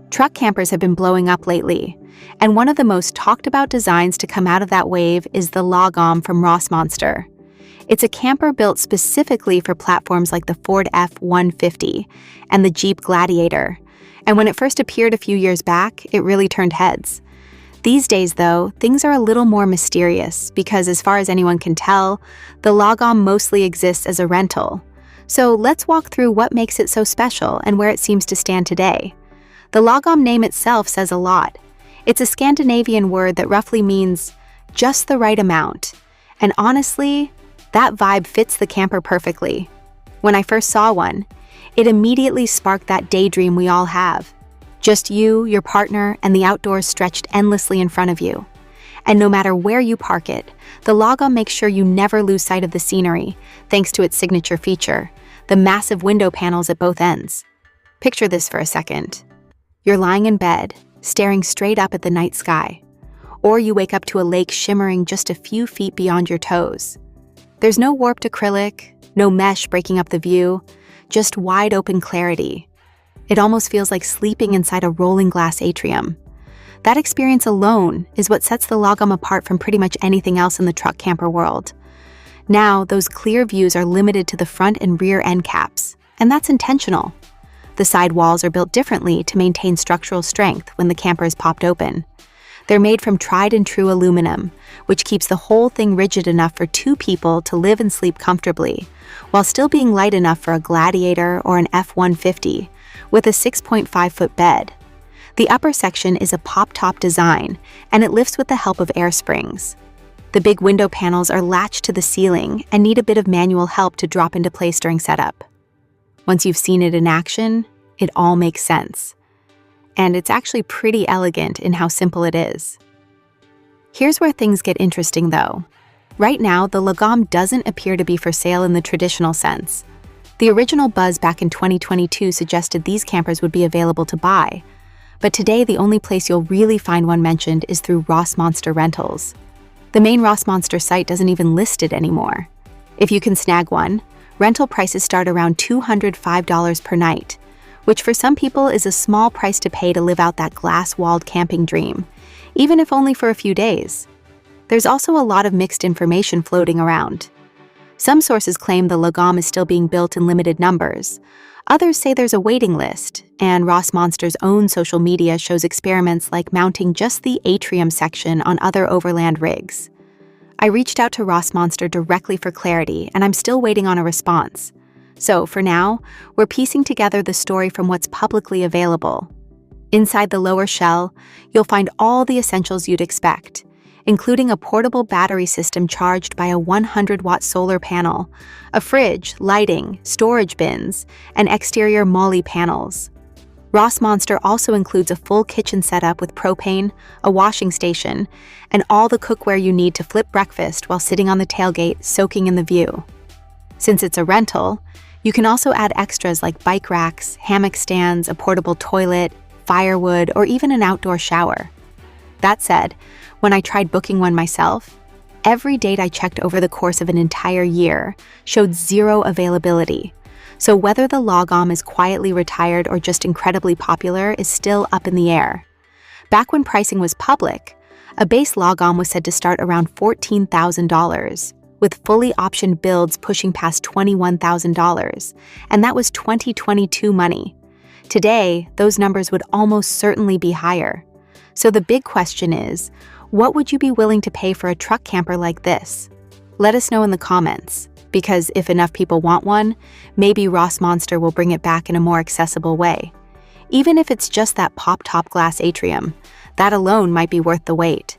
Truck campers have been blowing up lately, and one of the most talked about designs to come out of that wave is the Lagom from Rossmonster. It's a camper built specifically for platforms like the Ford F-150 and the Jeep Gladiator, and when it first appeared a few years back, it really turned heads. These days, though, things are a little more mysterious because, as far as anyone can tell, the Lagom mostly exists as a rental. So let's walk through what makes it so special and where it seems to stand today. The Lagom name itself says a lot. It's a Scandinavian word that roughly means just the right amount. And honestly, that vibe fits the camper perfectly. When I first saw one, it immediately sparked that daydream we all have. Just you, your partner, and the outdoors stretched endlessly in front of you. And no matter where you park it, the Lagom makes sure you never lose sight of the scenery, thanks to its signature feature, the massive window panels at both ends. Picture this for a second. You're lying in bed, staring straight up at the night sky, or you wake up to a lake shimmering just a few feet beyond your toes. There's no warped acrylic, no mesh breaking up the view, just wide open clarity. It almost feels like sleeping inside a rolling glass atrium. That experience alone is what sets the Lagom apart from pretty much anything else in the truck camper world. Now, those clear views are limited to the front and rear end caps, and that's intentional. The side walls are built differently to maintain structural strength when the camper is popped open. They're made from tried and true aluminum, which keeps the whole thing rigid enough for two people to live and sleep comfortably, while still being light enough for a Gladiator or an F-150, with a 6.5-foot bed. The upper section is a pop-top design, and it lifts with the help of air springs. The big window panels are latched to the ceiling and need a bit of manual help to drop into place during setup. Once you've seen it in action, it all makes sense. And it's actually pretty elegant in how simple it is. Here's where things get interesting, though. Right now, the Lagom doesn't appear to be for sale in the traditional sense. The original buzz back in 2022 suggested these campers would be available to buy, but today the only place you'll really find one mentioned is through Rossmonster Rentals. The main Rossmonster site doesn't even list it anymore. If you can snag one, rental prices start around $205 per night, which for some people is a small price to pay to live out that glass-walled camping dream, even if only for a few days. There's also a lot of mixed information floating around. Some sources claim the Lagom is still being built in limited numbers. Others say there's a waiting list, and Rossmonster's own social media shows experiments like mounting just the atrium section on other overland rigs. I reached out to Rossmonster directly for clarity, and I'm still waiting on a response. So, for now, we're piecing together the story from what's publicly available. Inside the lower shell, you'll find all the essentials you'd expect, including a portable battery system charged by a 100-watt solar panel, a fridge, lighting, storage bins, and exterior MOLLE panels. Rossmonster also includes a full kitchen setup with propane, a washing station, and all the cookware you need to flip breakfast while sitting on the tailgate soaking in the view. Since it's a rental, you can also add extras like bike racks, hammock stands, a portable toilet, firewood, or even an outdoor shower. That said, when I tried booking one myself, every date I checked over the course of an entire year showed zero availability. So whether the Lagom is quietly retired or just incredibly popular is still up in the air. Back when pricing was public, a base Lagom was said to start around $14,000, with fully optioned builds pushing past $21,000, and that was 2022 money. Today, those numbers would almost certainly be higher. So the big question is, what would you be willing to pay for a truck camper like this? Let us know in the comments, because if enough people want one, maybe Rossmonster will bring it back in a more accessible way. Even if it's just that pop-top glass atrium, that alone might be worth the wait.